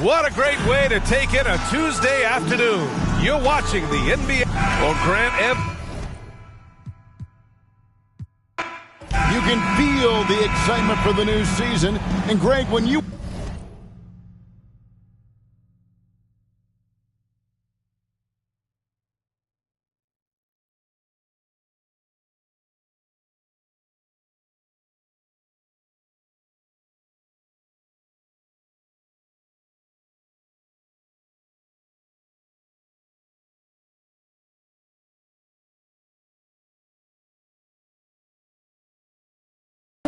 What a great way to take in a Tuesday afternoon. You're watching the NBA on Grant F. You can feel the excitement for the new season. And Greg, when you...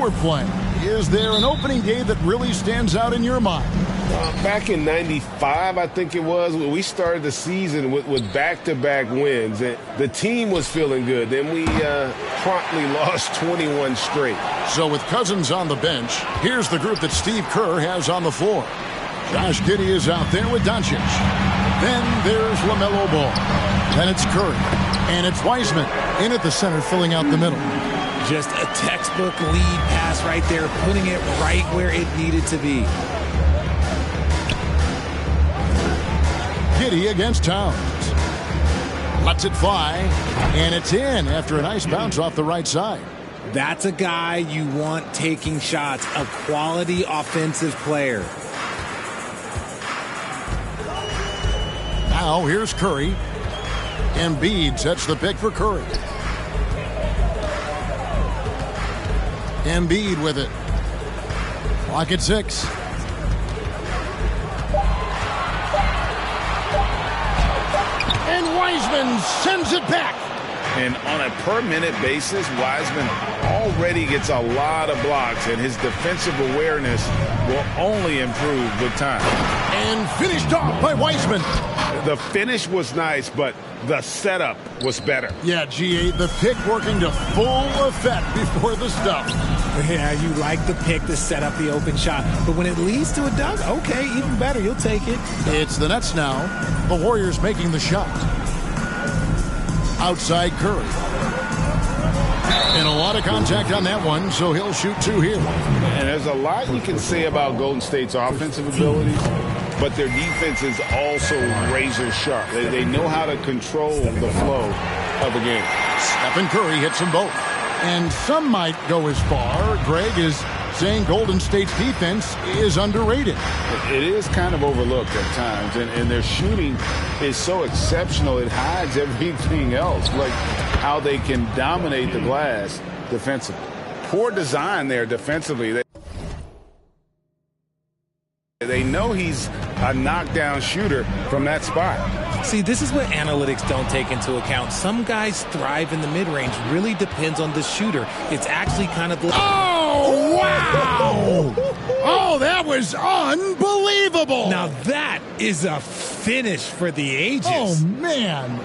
we're playing. Is there an opening day that really stands out in your mind? Back in '95, I think it was, when we started the season with back-to-back wins. And the team was feeling good. Then we promptly lost 21 straight. So with Cousins on the bench, here's the group that Steve Kerr has on the floor. Josh Giddey is out there with Doncic. Then there's LaMelo Ball. Then it's Curry. And it's Wiseman in at the center, filling out the middle. Just a textbook lead pass right there, putting it right where it needed to be. Giddey against Towns. Lets it fly, and it's in after a nice bounce off the right side. That's a guy you want taking shots, a quality offensive player. Now here's Curry. Embiid sets the pick for Curry. Embiid with it. Clock at 6. And Wiseman sends it back. And on a per-minute basis, Wiseman already gets a lot of blocks, and his defensive awareness will only improve with time. And finished off by Wiseman. The finish was nice, but the setup was better. Yeah, G8, the pick working to full effect before the stuff. Yeah, you like the pick to set up the open shot. But when it leads to a dunk, okay, even better. You'll take it. It's the Nets now. The Warriors making the shot. Outside Curry. And a lot of contact on that one, so he'll shoot 2 here. And there's a lot you can say about Golden State's offensive abilities, but their defense is also razor sharp. They know how to control the flow of the game. Stephen Curry hits them both. And some might go as far, Greg, is saying Golden State's defense is underrated. It is kind of overlooked at times, and their shooting is so exceptional it hides everything else, like how they can dominate the glass defensively. Poor design there defensively. They know he's a knockdown shooter from that spot. See, this is what analytics don't take into account. Some guys thrive in the mid-range. Really depends on the shooter. It's actually kind of... Oh, wow! Oh, that was unbelievable! Now that is a finish for the ages. Oh, man.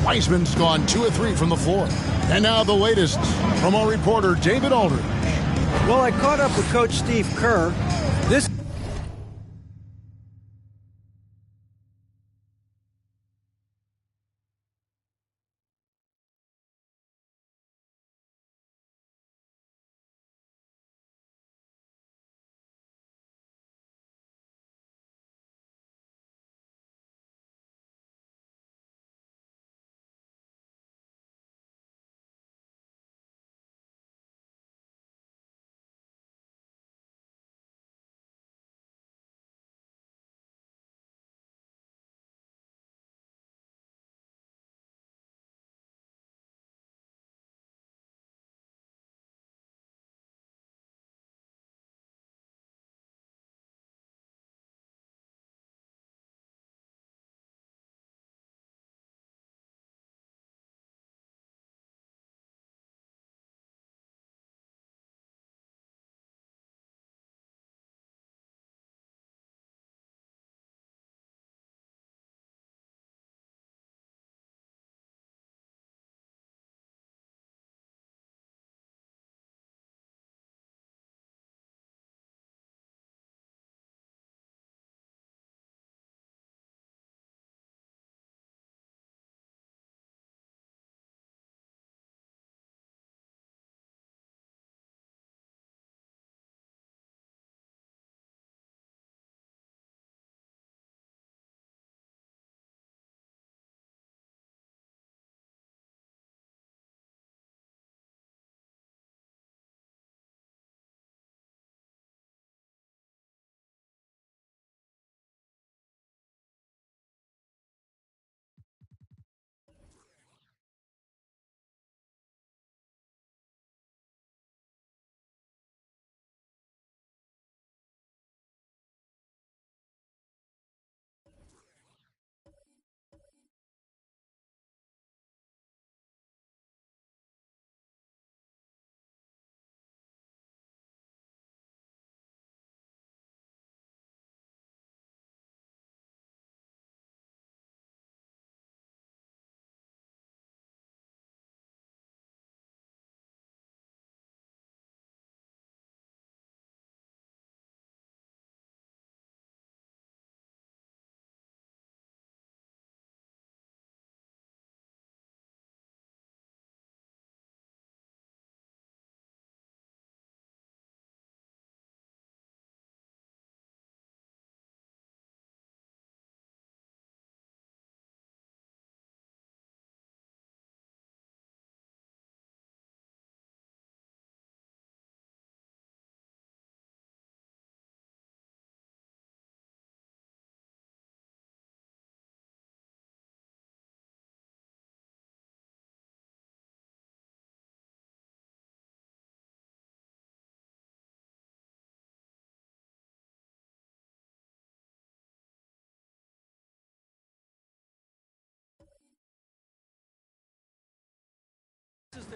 Wiseman's gone 2 of 3 from the floor. And now the latest from our reporter, David Aldridge. Well, I caught up with Coach Steve Kerr. This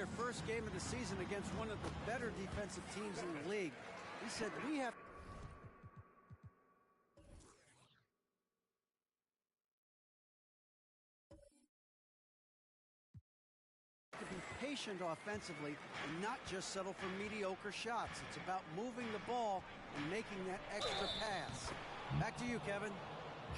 their first game of the season against one of the better defensive teams in the league. He said, we have to be patient offensively and not just settle for mediocre shots. It's about moving the ball and making that extra pass. Back to you, Kevin.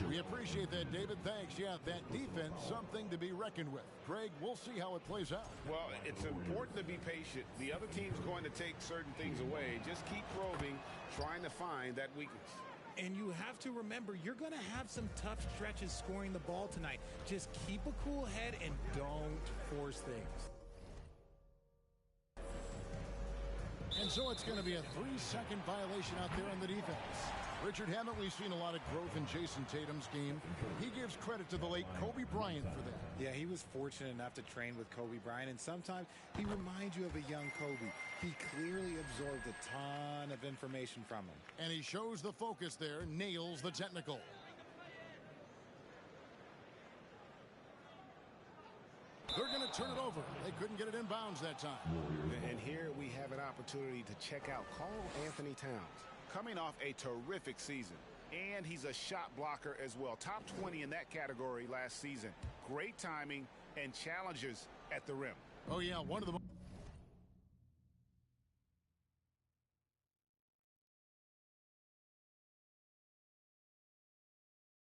We appreciate that, David. Thanks. Yeah, that defense, something to be reckoned with. Craig, we'll see how it plays out. Well, it's important to be patient. The other team's going to take certain things away. Just keep probing, trying to find that weakness. And you have to remember, you're going to have some tough stretches scoring the ball tonight. Just keep a cool head and don't force things. And so it's going to be a 3-second violation out there on the defense. Richard, haven't we seen a lot of growth in Jason Tatum's game? He gives credit to the late Kobe Bryant for that. Yeah, he was fortunate enough to train with Kobe Bryant, and sometimes he reminds you of a young Kobe. He clearly absorbed a ton of information from him. And he shows the focus there, nails the technical. They're going to turn it over. They couldn't get it in bounds that time. And here we have an opportunity to check out Karl Anthony Towns. Coming off a terrific season, and he's a shot blocker as well. Top 20 in that category last season. Great timing and challenges at the rim. Oh, yeah, one of the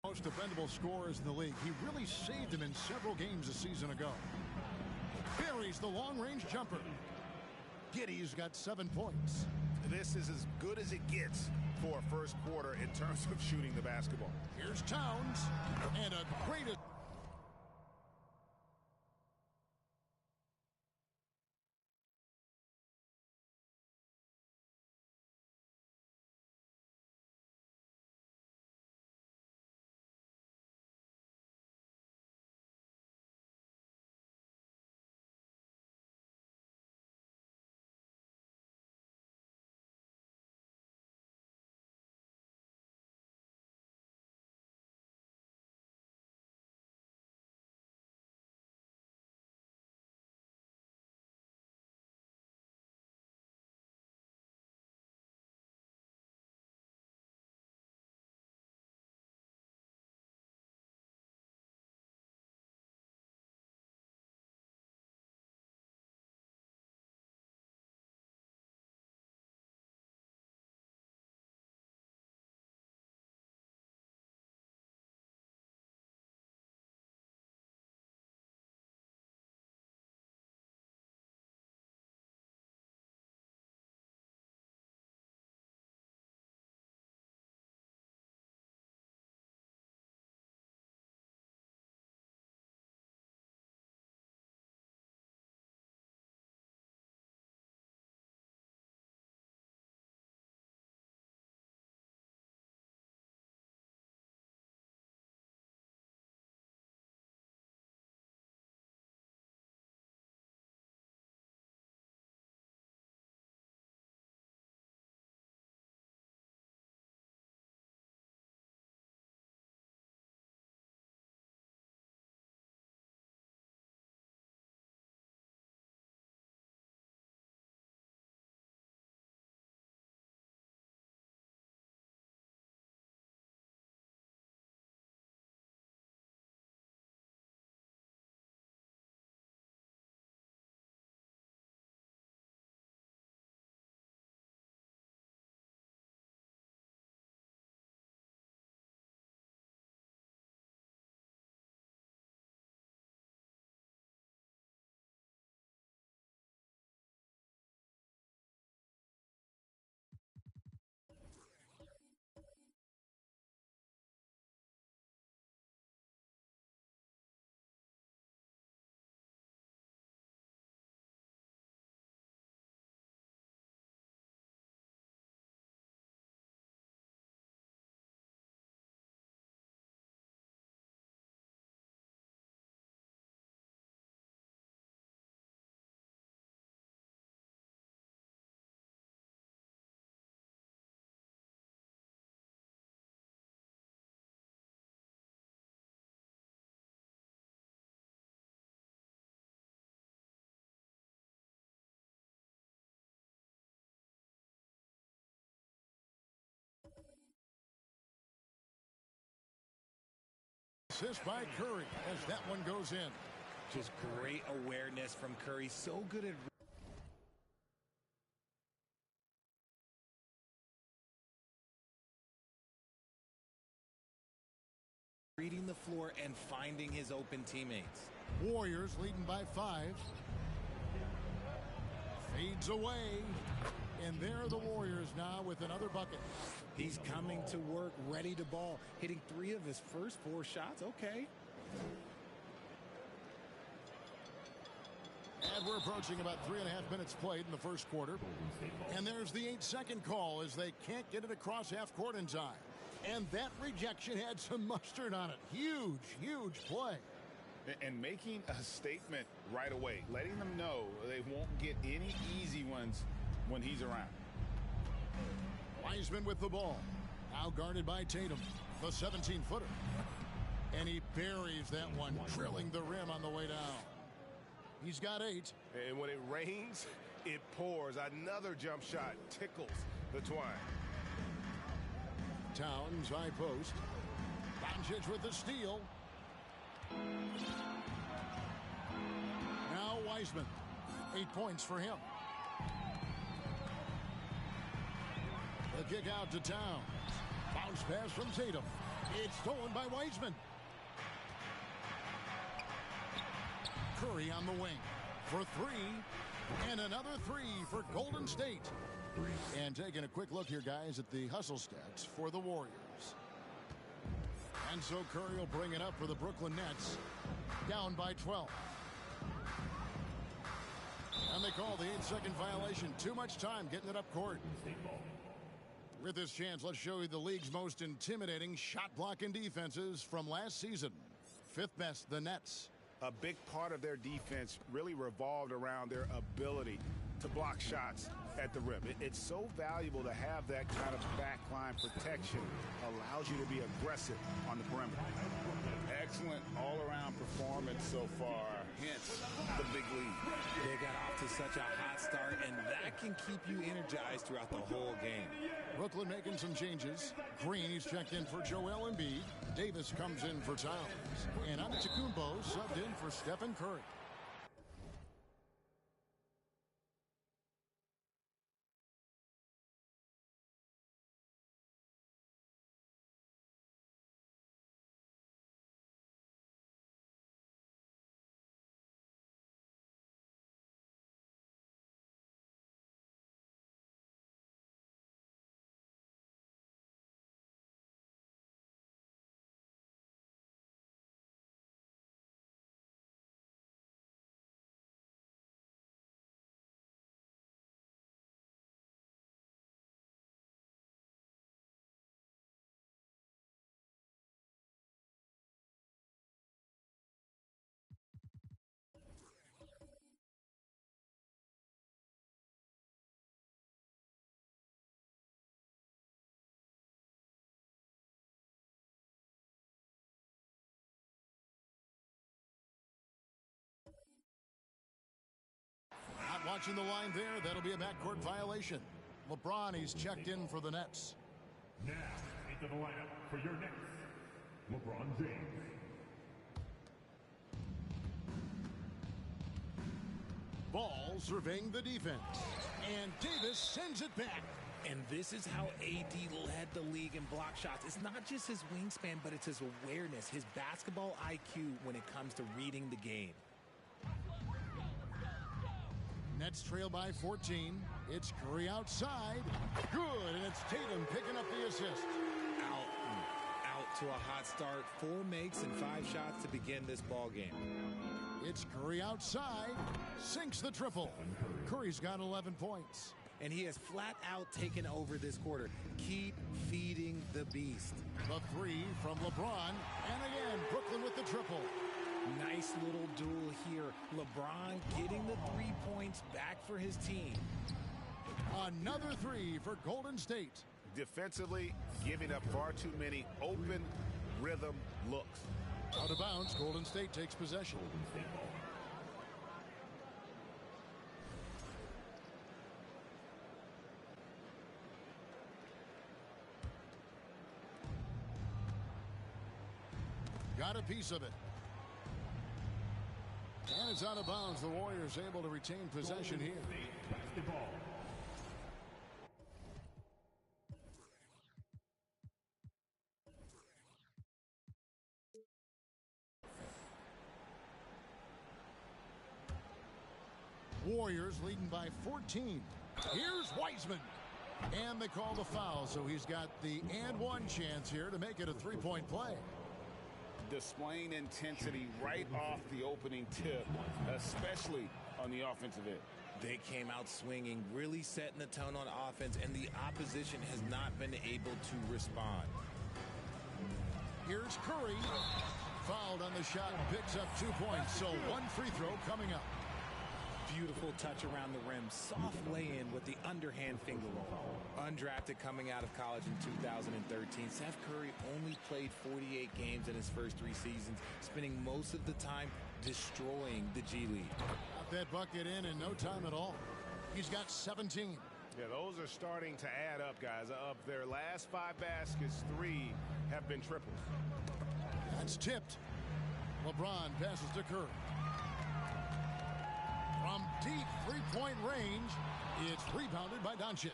most dependable scorers in the league. He really saved him in several games a season ago. Buries the long-range jumper. Giddey's got 7 points. This is as good as it gets for a first quarter in terms of shooting the basketball. Here's Towns, and a great assist by Curry as that one goes in. Just great awareness from Curry. So good at reading the floor and finding his open teammates. Warriors leading by 5. Fades away. And there are the Warriors now with another bucket. He's coming to work, ready to ball, hitting 3 of his first 4 shots. Okay. And we're approaching about 3.5 minutes played in the first quarter. And there's the 8-second call as they can't get it across half court in time. And that rejection had some mustard on it. Huge, huge play. And making a statement right away, letting them know they won't get any easy ones when he's around. Wiseman with the ball. Now guarded by Tatum, the 17-footer. And he buries that one, drilling the rim on the way down. He's got 8. And when it rains, it pours. Another jump shot tickles the twine. Towns, high post. Doncic with the steal. Now Wiseman. 8 points for him. The kick out to Towns. Bounce pass from Tatum. It's stolen by Wiseman. Curry on the wing for 3. And another 3 for Golden State. And taking a quick look here, guys, at the hustle stats for the Warriors. And so Curry will bring it up for the Brooklyn Nets. Down by 12. And they call the 8-second violation. Too much time getting it up court. With this chance, let's show you the league's most intimidating shot blocking defenses from last season. 5th best, the Nets. A big part of their defense really revolved around their ability to block shots at the rim. It's so valuable to have that kind of backline protection. Allows you to be aggressive on the perimeter. Excellent all-around performance so far, hence the big lead. They got off to such a hot start, and that can keep you energized throughout the whole game. Brooklyn making some changes. Green, he's checked in for Joel Embiid. Davis comes in for Towns. And Antetokounmpo subbed in for Stephen Curry. Not watching the line there. That'll be a backcourt violation. LeBron, he's checked in for the Nets. Now, into the lineup for your Nets, LeBron James. Ball surveying the defense. And Davis sends it back. And this is how AD led the league in block shots. It's not just his wingspan, but it's his awareness, his basketball IQ when it comes to reading the game. Nets trail by 14. It's Curry outside. Good, and it's Tatum picking up the assist. Out to a hot start. 4 makes and 5 shots to begin this ball game. It's Curry outside. Sinks the triple. Curry's got 11 points. And he has flat out taken over this quarter. Keep feeding the beast. The 3 from LeBron. And again, Brooklyn with the triple. Nice little duel here. LeBron getting the 3 points back for his team. Another 3 for Golden State. Defensively, giving up far too many open rhythm looks. Out of bounds, Golden State takes possession. got a piece of it. And it's out of bounds. The Warriors able to retain possession here. Basketball. Warriors leading by 14. Here's Wiseman. And they call the foul, so he's got the and one chance here to make it a three-point play. Displaying intensity right off the opening tip, especially on the offensive end. They came out swinging, really setting the tone on offense, and the opposition has not been able to respond. Here's Curry. Fouled on the shot and picks up 2 points, so one free throw coming up. Beautiful touch around the rim. Soft lay-in with the underhand finger roll. Undrafted coming out of college in 2013, Seth Curry only played 48 games in his first 3 seasons, spending most of the time destroying the G League. Got that bucket in no time at all. He's got 17. Yeah, those are starting to add up, guys. Of their last 5 baskets, 3 have been triples. That's tipped. LeBron passes to Curry. From deep three-point range, it's rebounded by Doncic.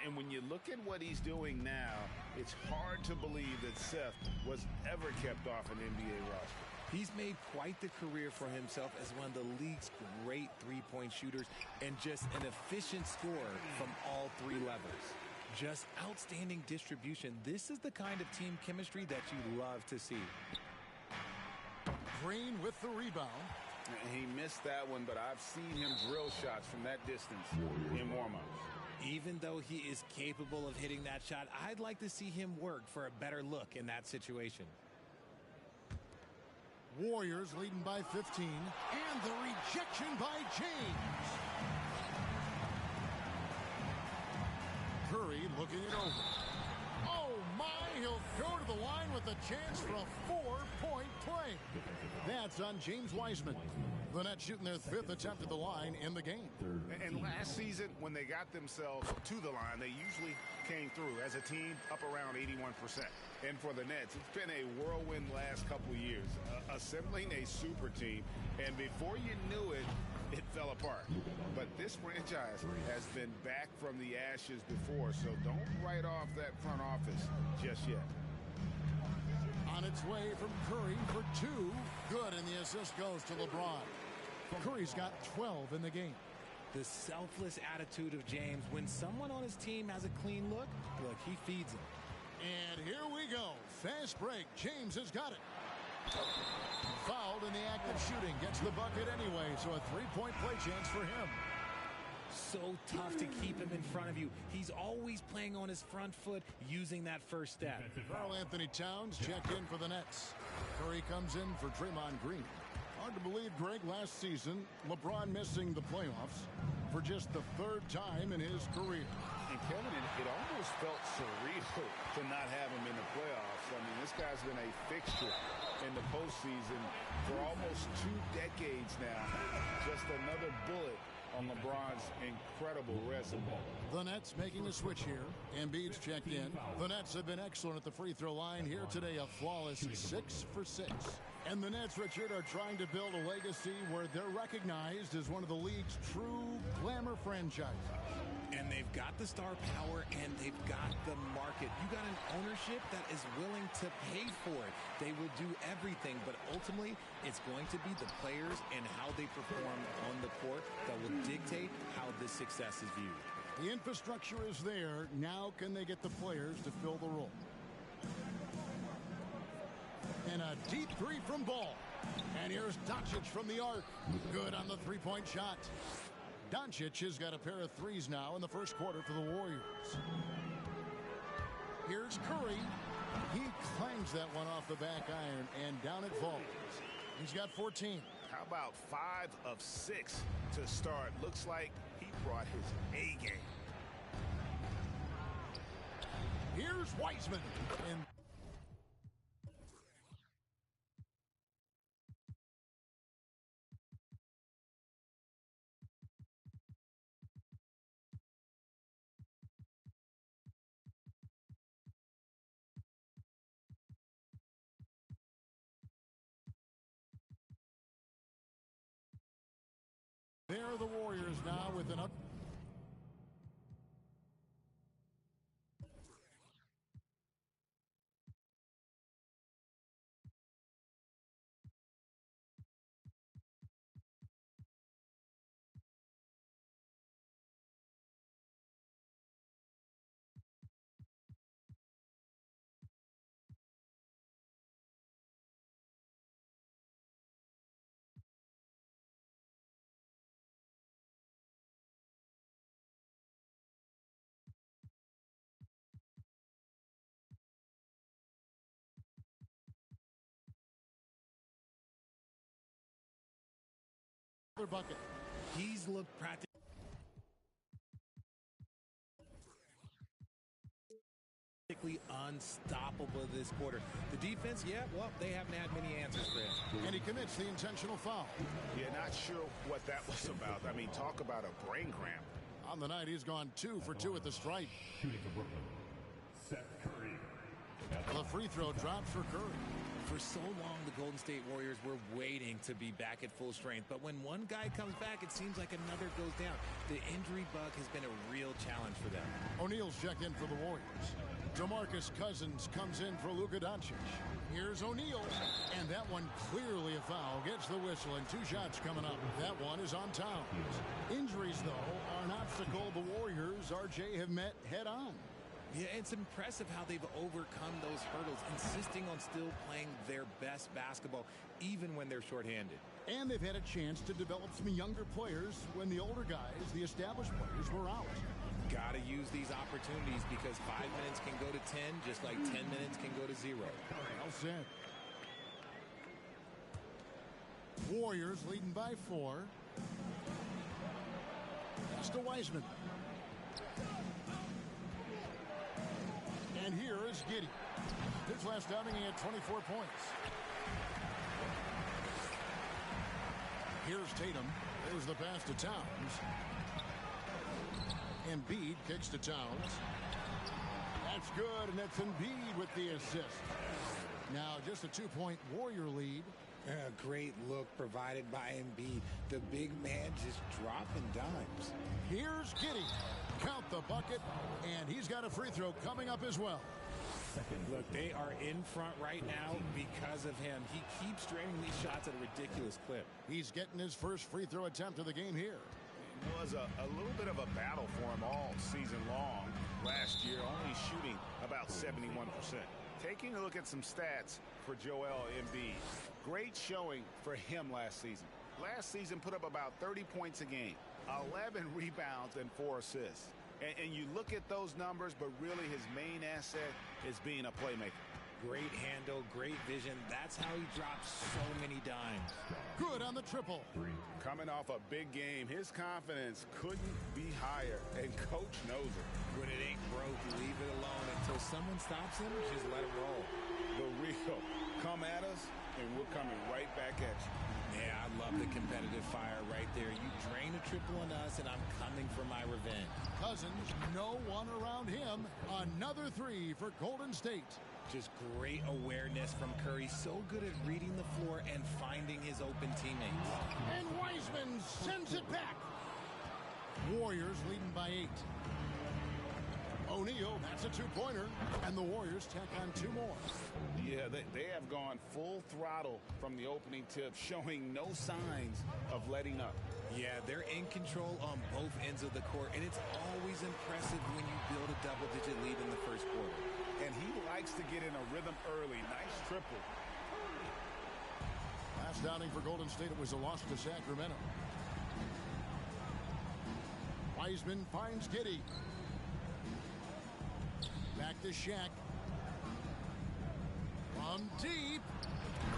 And when you look at what he's doing now, it's hard to believe that Seth was ever kept off an NBA roster. He's made quite the career for himself as one of the league's great three-point shooters and just an efficient scorer from all 3 levels. Just outstanding distribution. This is the kind of team chemistry that you love to see. Green with the rebound. He missed that one, but I've seen him drill shots from that distance in warm-ups. Even though he is capable of hitting that shot, I'd like to see him work for a better look in that situation. Warriors leading by 15, and the rejection by James. Curry looking it over. Oh my, he'll go to the line with a chance for a 4-point play. That's on James Wiseman. The Nets shooting their 5th attempt at the line in the game. And last season, when they got themselves to the line, they usually came through as a team up around 81%. And for the Nets, it's been a whirlwind last couple of years, assembling a super team. And before you knew it, it fell apart. But this franchise has been back from the ashes before, so don't write off that front office just yet. On its way from Curry for 2. Good, and the assist goes to LeBron. Curry's got 12 in the game. The selfless attitude of James. When someone on his team has a clean look, he feeds him. And here we go. Fast break. James has got it. Fouled in the act of shooting. Gets the bucket anyway, so a 3-point play chance for him. So tough to keep him in front of you. He's always playing on his front foot, using that first step. Karl Anthony Towns checked in for the Nets. Curry comes in for Draymond Green. Hard to believe, Greg, last season, LeBron missing the playoffs for just the 3rd time in his career. And Kevin, it almost felt surreal to not have him in the playoffs. I mean, this guy's been a fixture in the postseason for almost 2 decades now. Just another bullet on LeBron's incredible resume. The Nets making a switch here. Embiid's checked in. The Nets have been excellent at the free throw line here today. A flawless 6 for 6. And the Nets, Richard, are trying to build a legacy where they're recognized as one of the league's true glamour franchises. And they've got the star power and they've got the market. You got an ownership that is willing to pay for it. They will do everything, but ultimately it's going to be the players and how they perform on the court that will dictate how this success is viewed. The infrastructure is there. Now can they get the players to fill the role? And a deep 3 from Ball. And here's Doncic from the arc. Good on the 3-point shot. Doncic has got a pair of 3s now in the first quarter for the Warriors. Here's Curry. He clangs that one off the back iron, and down it falls. He's got 14. How about 5 of 6 to start? Looks like he brought his A game. Here's Wiseman. And now with an up. Bucket. He's looked practically unstoppable this quarter. The defense, yeah, well, they haven't had many answers for him. And he commits the intentional foul. Yeah, not sure what that was about. I mean, talk about a brain cramp. On the night, he's gone 2 for 2 at the stripe. Shooting for Brooklyn, Seth Curry. The free throw drops for Curry. For so long, the Golden State Warriors were waiting to be back at full strength. But when one guy comes back, it seems like another goes down. The injury bug has been a real challenge for them. O'Neal's checked in for the Warriors. DeMarcus Cousins comes in for Luka Doncic. Here's O'Neal, and that one clearly a foul. Gets the whistle, and 2 shots coming up. That one is on Towns. Injuries, though, are an obstacle the Warriors, RJ, have met head-on. Yeah, it's impressive how they've overcome those hurdles, insisting on still playing their best basketball, even when they're shorthanded. And they've had a chance to develop some younger players when the older guys, the established players, were out. Got to use these opportunities because 5 minutes can go to 10, just like 10 minutes can go to 0. Well said. Warriors leading by 4. That's to Wiseman. And here is Giddey. His last outing, he had 24 points. Here's Tatum. There's the pass to Towns. Embiid kicks to Towns. That's good, and that's Embiid with the assist. Now just a 2-point Warrior lead. A great look provided by Embiid. The big man just dropping dimes. Here's Giddey. Count the bucket, and he's got a free throw coming up as well. Look, they are in front right now because of him. He keeps draining these shots at a ridiculous clip. He's getting his first free throw attempt of the game here. It was a little bit of a battle for him all season long. Last year, only shooting about 71%. Taking a look at some stats for Joel Embiid. Great showing for him last season. Last season put up about 30 points a game, 11 rebounds, and 4 assists. And you look at those numbers, but really his main asset is being a playmaker. Great handle, great vision. That's how he drops so many dimes. Good on the triple. Coming off a big game, his confidence couldn't be higher, and coach knows it. When it ain't broke, leave it alone until someone stops him. Just let it roll. The real come at us, and we're coming right back at you. Yeah, I love the competitive fire right there. You drain a triple on us, and I'm coming for my revenge. Cousins, no one around him. Another 3 for Golden State. Just great awareness from Curry. So good at reading the floor and finding his open teammates. And Wiseman sends it back. Warriors leading by 8. O'Neal, that's a 2-pointer. And the Warriors tack on 2 more. Yeah, they have gone full throttle from the opening tip, showing no signs of letting up. Yeah, they're in control on both ends of the court, and it's always impressive when you build a double-digit lead in the first quarter. And he likes to get in a rhythm early. Nice triple. Last outing for Golden State, it was a loss to Sacramento. Wiseman finds Giddey. Back to Shaq. From deep.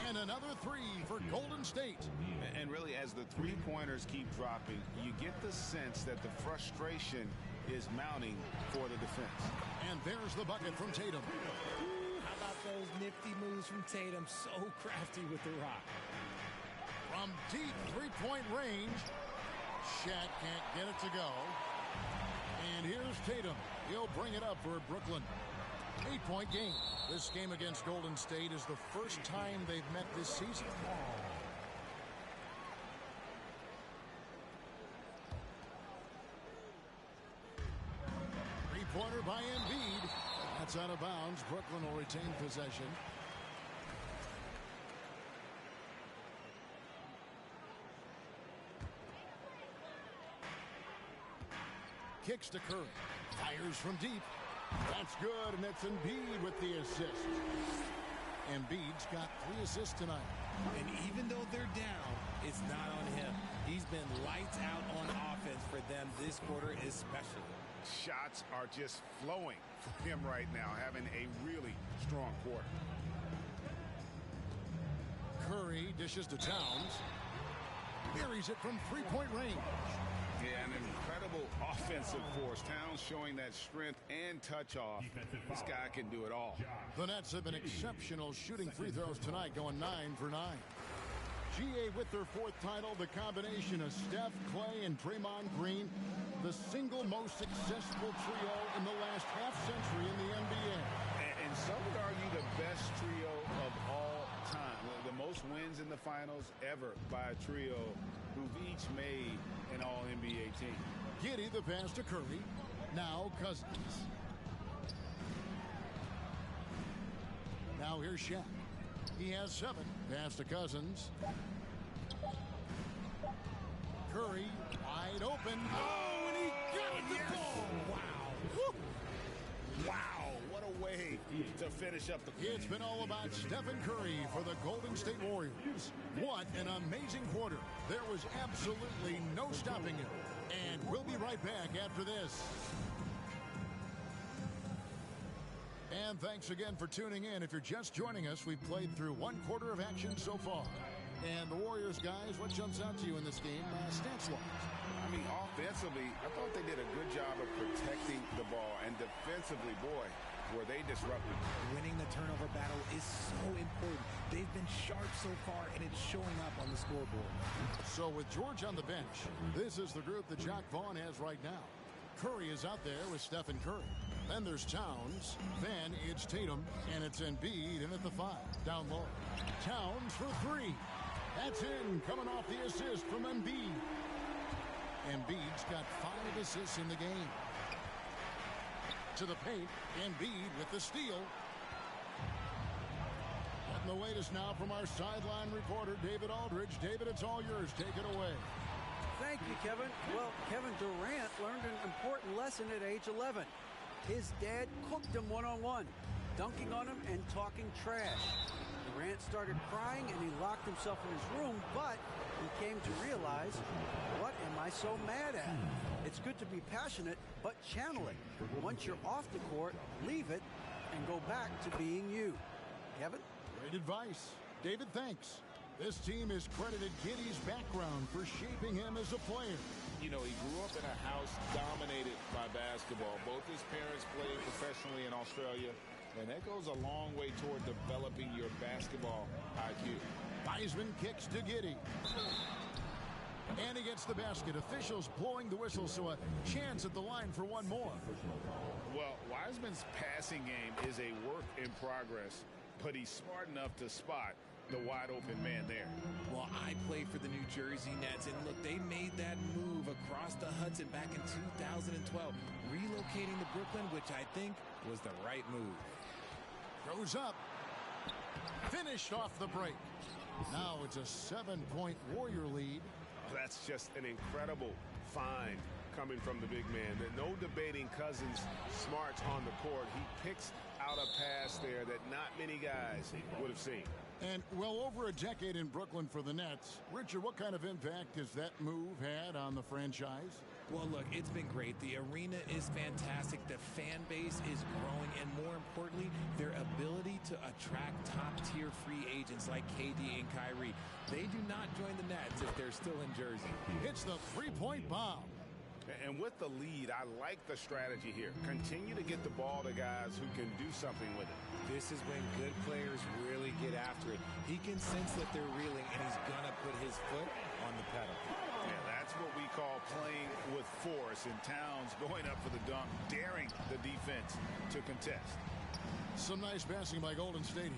And another 3 for Golden State. And really, as the three-pointers keep dropping, you get the sense that the frustration is mounting for the defense. And there's the bucket from Tatum. How about those nifty moves from Tatum? So crafty with the rock. From deep 3-point range, Shaq can't get it to go. And here's Tatum. He'll bring it up for Brooklyn. 8-point game. This game against Golden State is the first time they've met this season. It's out of bounds. Brooklyn will retain possession. Kicks to Curry. Fires from deep. That's good, and it's Embiid with the assist. Embiid's got 3 assists tonight. And even though they're down, it's not on him. He's been lights out on offense for them this quarter especially. Shots are just flowing for him right now, having a really strong quarter. Curry dishes to Towns. Buries it from three-point range. Yeah, an incredible offensive force. Towns showing that strength and touch off. This guy can do it all. The Nets have been exceptional shooting free throws tonight, going 9 for 9. GA with their 4th title, the combination of Steph, Clay, and Draymond Green, the single most successful trio in the last half-century in the NBA. And some would argue the best trio of all time. The most wins in the finals ever by a trio who've each made an all-NBA team. Giddey the pass to Curry. Now Cousins. Now here's Shaq. He has 7. Pass to Cousins. Curry wide open. Oh, and he got the ball. Wow. Woo. Wow, what a way to finish up the quarter. It's been all about Stephen Curry for the Golden State Warriors. What an amazing quarter. There was absolutely no stopping him. And we'll be right back after this. And thanks again for tuning in. If you're just joining us, we've played through 1 quarter of action so far. And the Warriors, guys, what jumps out to you in this game, stats-wise? I mean, offensively, I thought they did a good job of protecting the ball. And defensively, boy, were they disruptive. Winning the turnover battle is so important. They've been sharp so far, and it's showing up on the scoreboard. So with George on the bench, this is the group that Jacque Vaughn has right now. Curry is out there with Stephen Curry. Then there's Towns. Then it's Tatum, and it's Embiid in at the 5. Down low. Towns for 3. That's in, coming off the assist from Embiid. Embiid's got 5 assists in the game. To the paint, Embiid with the steal. Getting the latest now from our sideline reporter, David Aldridge. David, it's all yours. Take it away. Thank you, Kevin. Well, Kevin Durant learned an important lesson at age 11. His dad cooked him one-on-one, dunking on him and talking trash. Durant started crying and he locked himself in his room, but he came to realize, what am I so mad at? It's good to be passionate, but channel it. Once you're off the court, leave it and go back to being you. Kevin? Great advice. David, thanks. This team is credited Giddey's background for shaping him as a player. You know, he grew up in a house dominated by basketball. Both his parents played professionally in Australia, and that goes a long way toward developing your basketball IQ. Wiseman kicks to Giddey. And he gets the basket. Officials blowing the whistle, so a chance at the line for one more. Well, Wiseman's passing game is a work in progress, but he's smart enough to spot the wide open man there. Well, I play for the New Jersey Nets, and look, they made that move across the Hudson back in 2012, relocating to Brooklyn, which I think was the right move. Goes up. Finished off the break. Now it's a 7-point Warrior lead. That's just an incredible find coming from the big man. No debating Cousins' smarts on the court. He picks out a pass there that not many guys would have seen. And well over a decade in Brooklyn for the Nets. Richard, what kind of impact has that move had on the franchise? Well, look, it's been great. The arena is fantastic. The fan base is growing. And more importantly, their ability to attract top-tier free agents like KD and Kyrie. They do not join the Nets if they're still in Jersey. It's the three-point bomb. And with the lead, I like the strategy here. Continue to get the ball to guys who can do something with it. This is when good players really get after it. He can sense that they're reeling, and he's going to put his foot on the pedal. Yeah, that's what we call playing with force. And Towns going up for the dunk, daring the defense to contest. Some nice passing by Golden State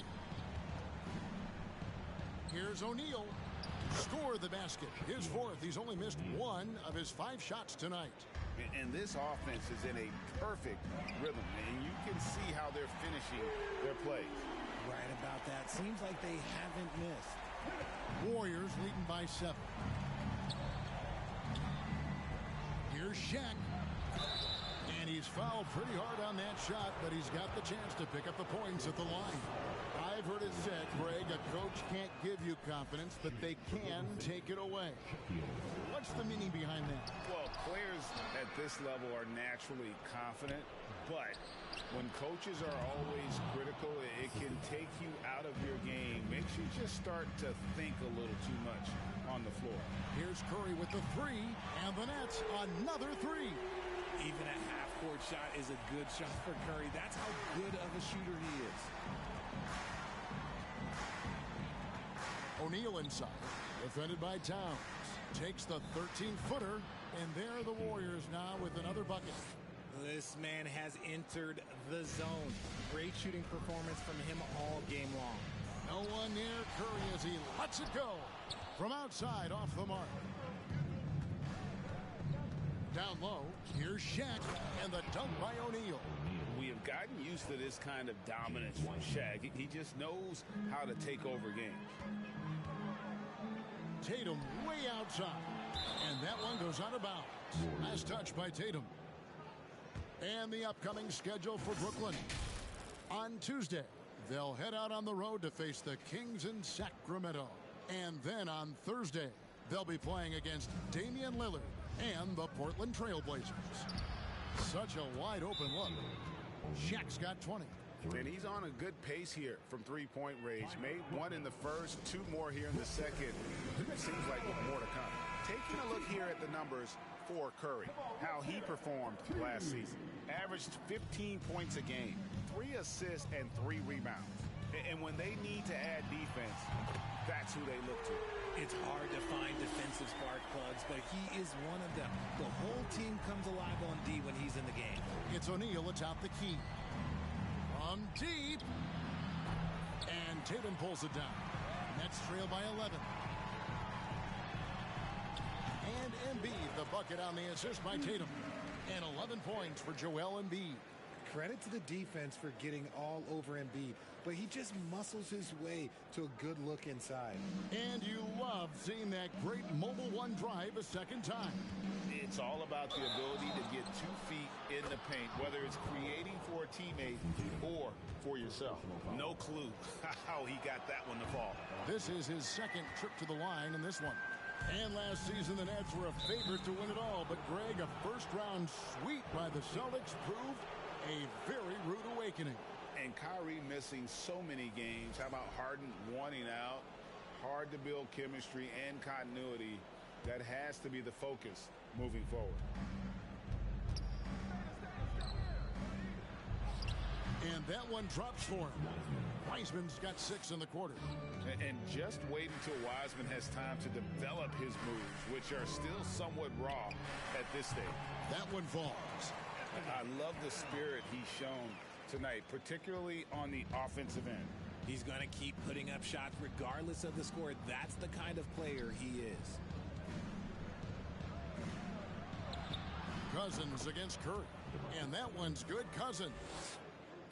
here. Here's O'Neal. Score the basket. His 4th. He's only missed 1 of his 5 shots tonight. And this offense is in a perfect rhythm, and you can see how they're finishing their plays. Right about that. Seems like they haven't missed. Warriors leading by 7. Here's Shaq. And he's fouled pretty hard on that shot, but he's got the chance to pick up the points at the line. I've heard it said, Greg, a coach can't give you confidence, but they can take it away. What's the meaning behind that? Well, players at this level are naturally confident, but when coaches are always critical, it can take you out of your game. Makes you just start to think a little too much on the floor. Here's Curry with the 3, and the Nets another 3. Even a half-court shot is a good shot for Curry. That's how good of a shooter he is. O'Neal inside, defended by Towns. Takes the 13-footer, and there the Warriors now with another bucket. This man has entered the zone. Great shooting performance from him all game long. No one near Curry as he lets it go. From outside, off the mark. Down low, here's Shaq, and the dunk by O'Neal. We have gotten used to this kind of dominance from Shaq. He just knows how to take over games. Tatum way outside, and that one goes out of bounds. Last touch by Tatum. And the upcoming schedule for Brooklyn. On Tuesday, they'll head out on the road to face the Kings in Sacramento. And then on Thursday, they'll be playing against Damian Lillard and the Portland Trail Blazers. Such a wide open look. Shaq's got 20. And he's on a good pace here from three-point range. Made one in the first, 2 more here in the second. It seems like more to come. Taking a look here at the numbers for Curry, how he performed last season. Averaged 15 points a game, 3 assists and 3 rebounds. And when they need to add defense, that's who they look to. It's hard to find defensive spark plugs, but he is one of them. The whole team comes alive on D when he's in the game. It's O'Neal atop the key. From deep. And Tatum pulls it down. Nets trail by 11. And Embiid, the bucket on the assist by Tatum. And 11 points for Joel Embiid. Credit to the defense for getting all over Embiid, but he just muscles his way to a good look inside. And you love seeing that great mobile one drive a second time. It's all about the ability to get 2 feet in the paint, whether it's creating for a teammate or for yourself. No clue how he got that one to fall. This is his second trip to the line in this one. And last season, the Nets were a favorite to win it all, but Greg, a first-round sweep by the Celtics proved a very rude awakening. And Kyrie missing so many games. How about Harden wanting out? Hard to build chemistry and continuity. That has to be the focus moving forward. And that one drops for him. Wiseman's got 6 in the quarter. And just wait until Wiseman has time to develop his moves, which are still somewhat raw at this stage. That one falls. I love the spirit he's shown tonight, particularly on the offensive end. He's going to keep putting up shots regardless of the score. That's the kind of player he is. Cousins against Curry. And that one's good.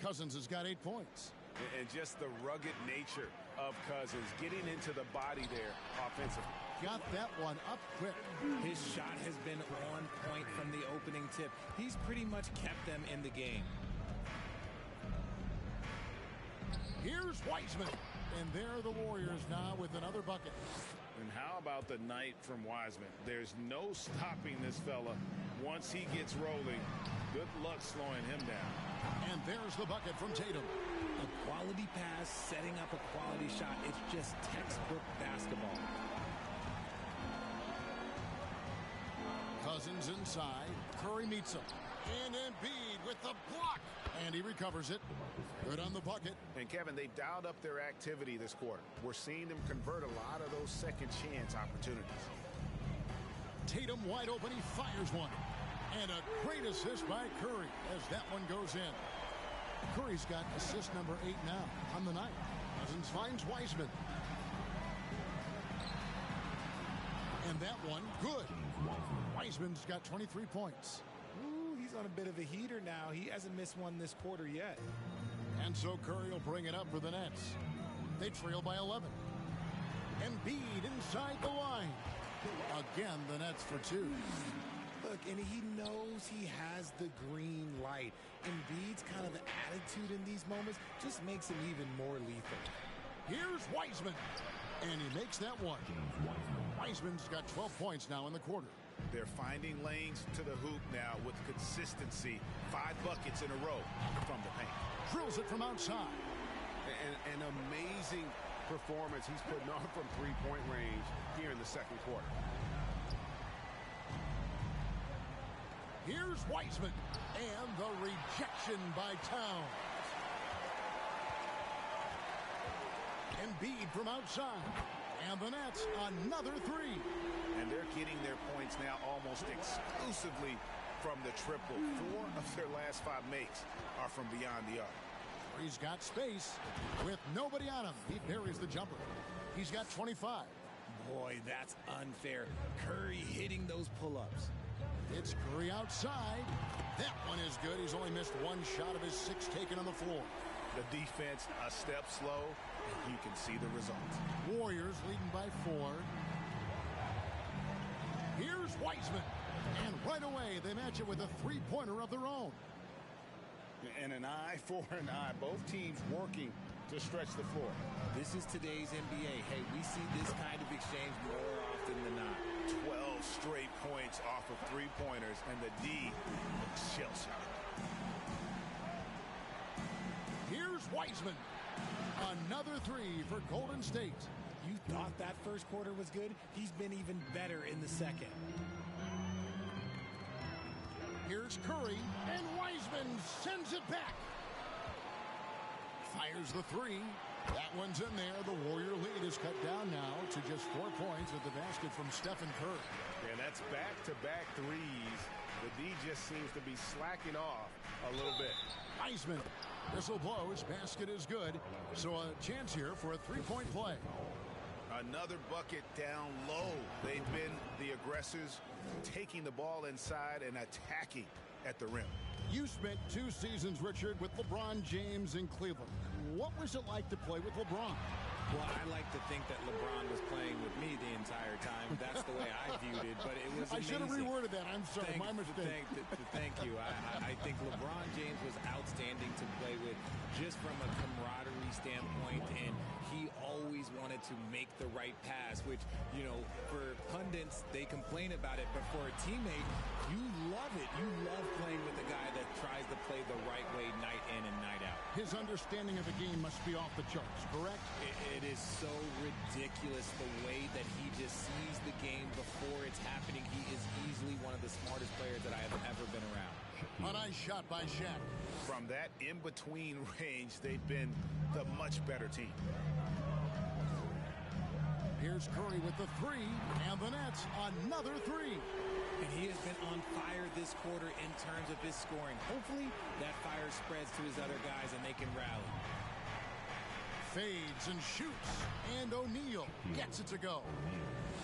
Cousins has got 8 points. And just the rugged nature of Cousins, getting into the body there offensively. Got that one up quick. His shot has been on point from the opening tip. He's pretty much kept them in the game. Here's Wiseman. And there the Warriors now with another bucket. And how about the night from Wiseman? There's no stopping this fella once he gets rolling. Good luck slowing him down. And there's the bucket from Tatum. A quality pass, setting up a quality shot. It's just textbook basketball. Cousins inside. Curry meets him. And Embiid with the block. And he recovers it. Good on the bucket. And Kevin, they've dialed up their activity this quarter. We're seeing them convert a lot of those second chance opportunities. Tatum wide open. He fires one. And a great assist by Curry as that one goes in. Curry's got assist number 8 now on the night. Cousins finds Wiseman. And that one, good. Wiseman's got 23 points. he's on a bit of a heater now. He hasn't missed one this quarter yet. And so Curry will bring it up for the Nets. They trail by 11. Embiid inside the line. Again, the Nets for two. Look, and he knows he has the green light. Embiid's kind of attitude in these moments just makes him even more lethal. Here's Wiseman. And he makes that one. Wiseman's got 12 points now in the quarter. They're finding lanes to the hoop now with consistency. 5 buckets in a row from the paint. Drills it from outside. An amazing performance he's putting on from three-point range here in the second quarter. Here's Wiseman. And the rejection by Towns. Embiid from outside. And the Nets, another three. And they're getting their points now almost exclusively from the triple. 4 of their last 5 makes are from beyond the arc. He's got space with nobody on him. He buries the jumper. He's got 25. Boy, that's unfair. Curry hitting those pull-ups. It's Curry outside. That one is good. He's only missed 1 shot of his 6 taken on the floor. The defense a step slow, and you can see the results. Warriors leading by 4. Here's Wiseman. And right away, they match it with a three-pointer of their own. And an eye for an eye. Both teams working to stretch the floor. This is today's NBA. Hey, we see this kind of exchange more often than not. 12 straight points off of three-pointers, and the D looks shell-shocked. Here's Wiseman. Another 3 for Golden State. You thought that first quarter was good? He's been even better in the second. Here's Curry, and Wiseman sends it back. Fires the 3. That one's in there. The Warrior lead is cut down now to just 4 points with the basket from Stephen Curry. And that's back-to-back threes. The D just seems to be slacking off a little bit. Wiseman. Whistle blows. Basket is good. So a chance here for a three-point play. Another bucket down low. They've been the aggressors, taking the ball inside and attacking at the rim. You spent 2 seasons, Richard, with LeBron James in Cleveland. What was it like to play with LeBron? Well, I like to think that LeBron was playing with me the entire time. That's the way I viewed it, but it was amazing. I should have reworded that. I'm sorry, my mistake. Thank you. I think LeBron James was outstanding to play with just from a camaraderie standpoint, and he always wanted to make the right pass, which, you know, for pundits, they complain about it, but for a teammate, you love it. You love playing with a guy that tries to play the right way night in and night out. His understanding of the game must be off the charts, correct? It is so ridiculous the way that he just sees the game before it's happening. He is easily one of the smartest players that I have ever been around. A nice shot by Shaq. From that in-between range, they've been the much better team. Here's Curry with the 3, and the Nets another 3. And he has been on fire this quarter in terms of his scoring. Hopefully that fire spreads to his other guys and they can rally. Fades and shoots, and O'Neal gets it to go.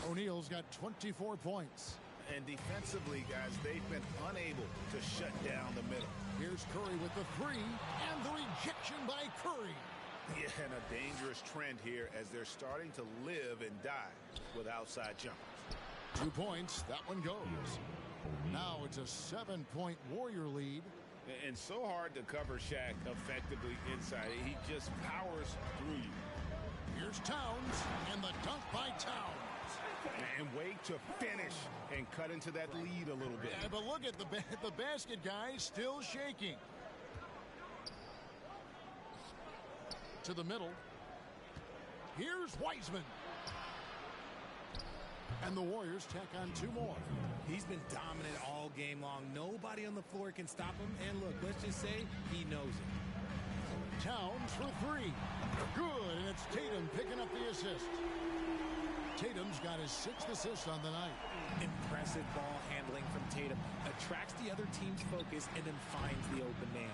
O'Neal's got 24 points. And defensively, guys, they've been unable to shut down the middle. Here's Curry with the 3, and the rejection by Curry. Yeah, and a dangerous trend here as they're starting to live and die with outside jumpers. 2 points, that one goes. Now it's a 7-point Warrior lead. And so hard to cover Shaq effectively inside. He just powers through you. Here's Towns, and the dunk by Towns. And wait to finish and cut into that lead a little bit. Yeah, but look at the basket guy still shaking. To the middle. Here's Wiseman. And the Warriors tack on 2 more. He's been dominant all game long. Nobody on the floor can stop him. And look, let's just say he knows it. Towns for 3. Good, and it's Tatum picking up the assist. Tatum's got his 6th assist on the night. Impressive ball handling from Tatum. Attracts the other team's focus and then finds the open man.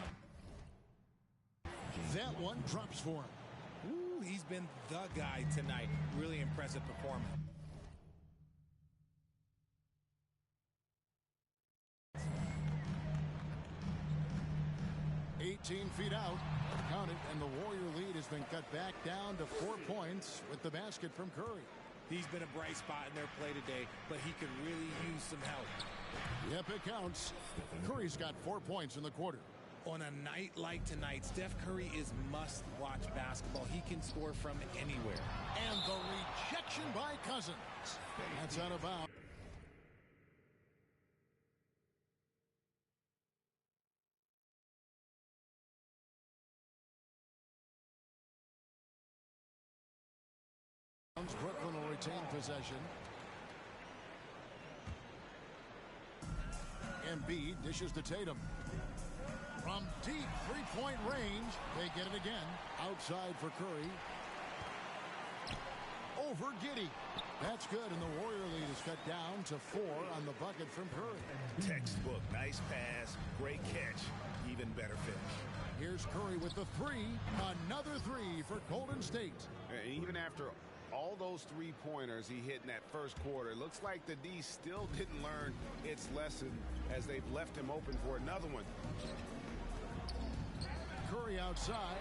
That one drops for him. Ooh, he's been the guy tonight. Really impressive performance. 18 feet out. Count it, and the Warrior lead has been cut back down to 4 points with the basket from Curry. He's been a bright spot in their play today, but he could really use some help. Yep, it counts. Curry's got 4 points in the quarter. On a night like tonight, Steph Curry is must-watch basketball. He can score from anywhere. And the rejection by Cousins. That's out of bounds. Brooklyn will retain possession. Embiid dishes to Tatum. From deep three-point range, they get it again. Outside for Curry. Over Giddey. That's good, and the Warrior lead is cut down to 4 on the bucket from Curry. Textbook. Nice pass. Great catch. Even better finish. Here's Curry with the 3. Another 3 for Golden State. And even after all those three-pointers he hit in that first quarter, it looks like the D still didn't learn its lesson as they've left him open for another one. Curry outside.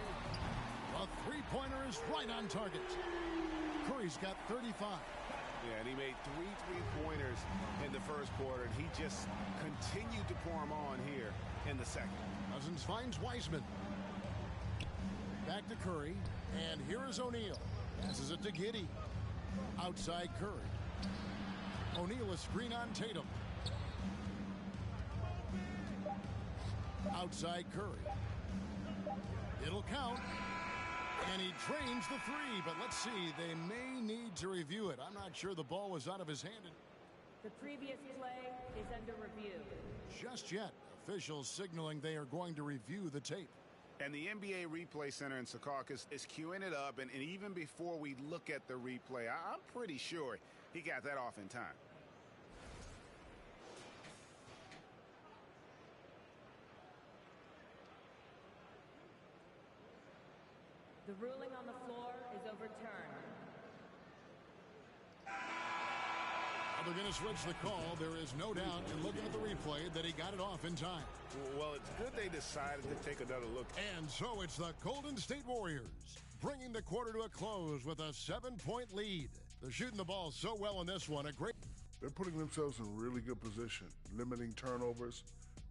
A three-pointer is right on target. Curry's got 35. Yeah, and he made 3 three-pointers in the first quarter, and he just continued to pour them on here in the second. Cousins finds Wiseman. Back to Curry, and here is O'Neal. Passes it to Giddey. Outside Curry. O'Neal a screen on Tatum. Outside Curry. It'll count. And he drains the 3, but let's see. They may need to review it. I'm not sure the ball was out of his hand. The previous play is under review. Just yet. Officials signaling they are going to review the tape. And the NBA Replay Center in Secaucus is queuing it up, and even before we look at the replay, I'm pretty sure he got that off in time. The ruling on the floor is overturned. They're going to switch the call. There is no doubt in looking at the replay that he got it off in time. Well, it's good they decided to take another look. And so it's the Golden State Warriors bringing the quarter to a close with a 7-point lead. They're shooting the ball so well in this one. They're putting themselves in really good position, limiting turnovers,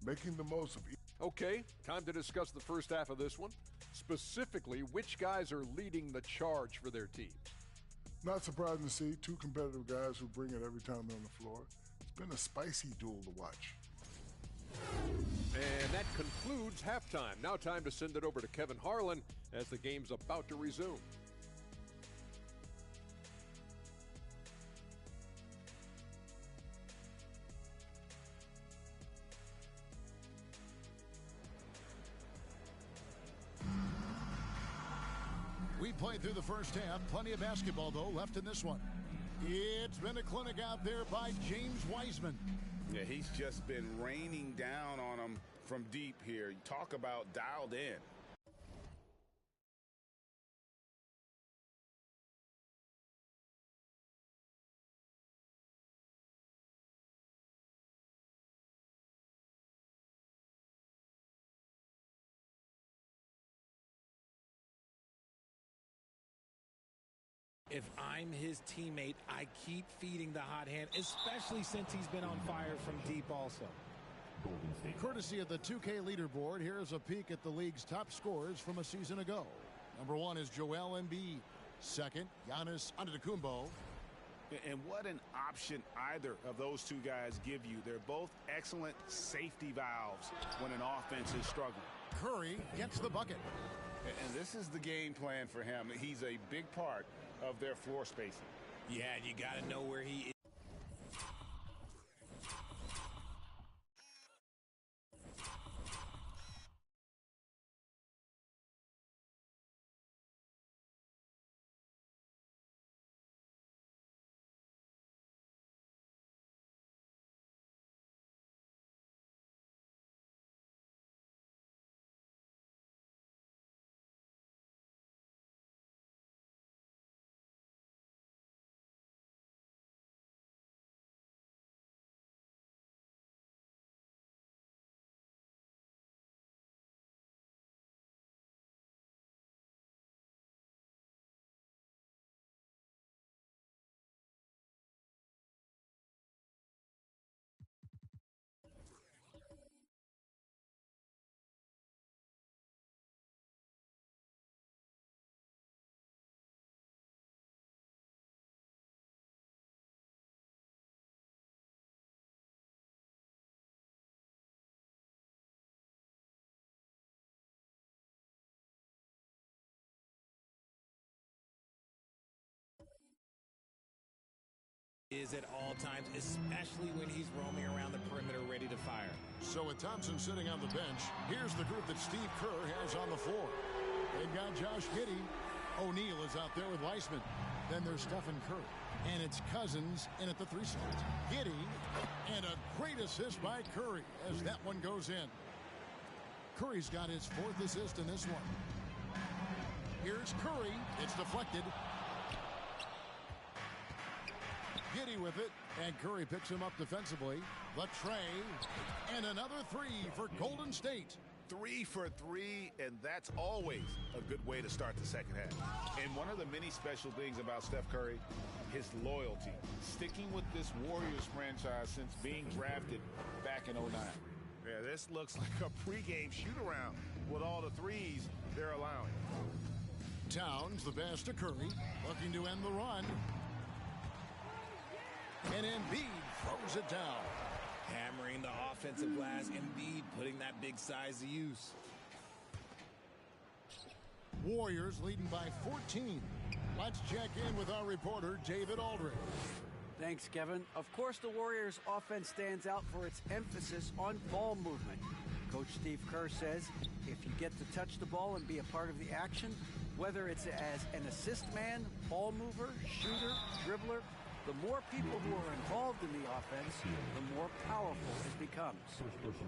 making the most of each. Okay, time to discuss the first half of this one. Specifically, which guys are leading the charge for their teams? Not surprising to see 2 competitive guys who bring it every time they're on the floor. It's been a spicy duel to watch. And that concludes halftime. Now time to send it over to Kevin Harlan as the game's about to resume. We played through the first half. Plenty of basketball, though, left in this one. It's been a clinic out there by James Wiseman. Yeah, he's just been raining down on them from deep here. Talk about dialed in. If I'm his teammate, I keep feeding the hot hand, especially since he's been on fire from deep also. Courtesy of the 2K leaderboard, here's a peek at the league's top scorers from a season ago. Number 1 is Joel Embiid. Second, Giannis Antetokounmpo. And what an option either of those two guys give you. They're both excellent safety valves when an offense is struggling. Curry gets the bucket. And this is the game plan for him. He's a big part of their floor spacing. Yeah, you got to know where he is. is at all times, especially when he's roaming around the perimeter ready to fire. So with Thompson sitting on the bench, here's the group that Steve Kerr has on the floor. They've got Josh Giddey. O'Neal is out there with Weissman. Then there's Stephen Curry. And it's Cousins in at the 3 slot. Giddey, and a great assist by Curry as that one goes in. Curry's got his 4th assist in this one. Here's Curry. It's deflected. Giddey with it, and Curry picks him up defensively. The tray, and another 3 for Golden State. 3 for 3, and that's always a good way to start the second half. And one of the many special things about Steph Curry, his loyalty. Sticking with this Warriors franchise since being drafted back in 09. Yeah, this looks like a pregame shoot-around with all the threes they're allowing. Towns, the pass to Curry, looking to end the run. And Embiid throws it down. Hammering the offensive glass. Embiid putting that big size to use. Warriors leading by 14. Let's check in with our reporter, David Aldridge. Thanks, Kevin. Of course, the Warriors' offense stands out for its emphasis on ball movement. Coach Steve Kerr says if you get to touch the ball and be a part of the action, whether it's as an assist man, ball mover, shooter, dribbler, the more people who are involved in the offense, the more powerful it becomes.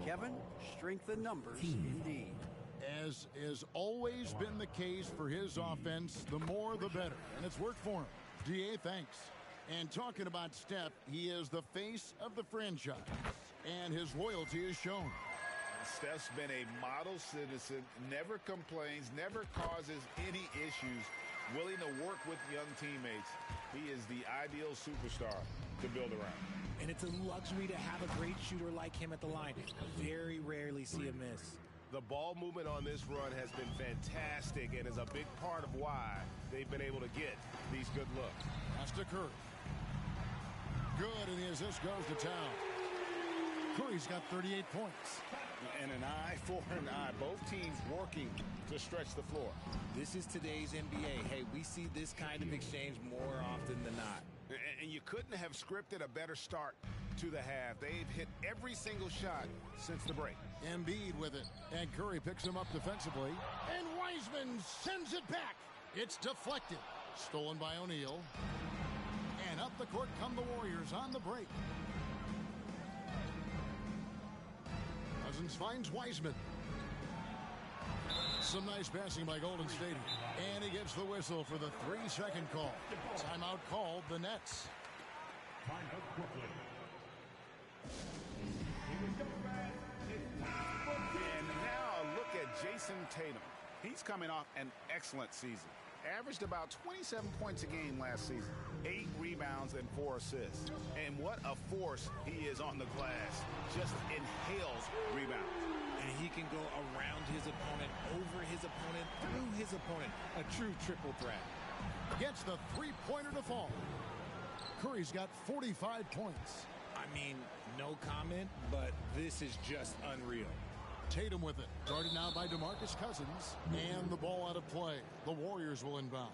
Kevin, strength in numbers indeed. As has always been the case for his offense, the more the better. And it's worked for him. DA, thanks. And talking about Steph, he is the face of the franchise. And his loyalty is shown. Steph's been a model citizen, never complains, never causes any issues, willing to work with young teammates. He is the ideal superstar to build around. And it's a luxury to have a great shooter like him at the line. Very rarely see a miss. The ball movement on this run has been fantastic and is a big part of why they've been able to get these good looks. That's to Curry. Good, and the assist goes to Town. Curry's got 38 points. And an eye for an eye. Both teams working to stretch the floor. This is today's NBA. Hey, we see this kind of exchange more often than not. And you couldn't have scripted a better start to the half. They've hit every single shot since the break. Embiid with it. And Curry picks him up defensively. And Wiseman sends it back. It's deflected. Stolen by O'Neal. And up the court come the Warriors on the break. Cousins finds Wiseman. Some nice passing by Golden State. And he gets the whistle for the 3-second call. Timeout called the Nets. Timeout Brooklyn. And now a look at Jason Tatum. He's coming off an excellent season. Averaged about 27 points a game last season. 8 rebounds and 4 assists. And what a force he is on the glass. Just inhales rebounds. And he can go around his opponent, over his opponent, through his opponent. A true triple threat. Gets the 3-pointer to fall. Curry's got 45 points. I mean, no comment, but this is just unreal. Tatum with it. Guarded now by DeMarcus Cousins. And the ball out of play. The Warriors will inbound.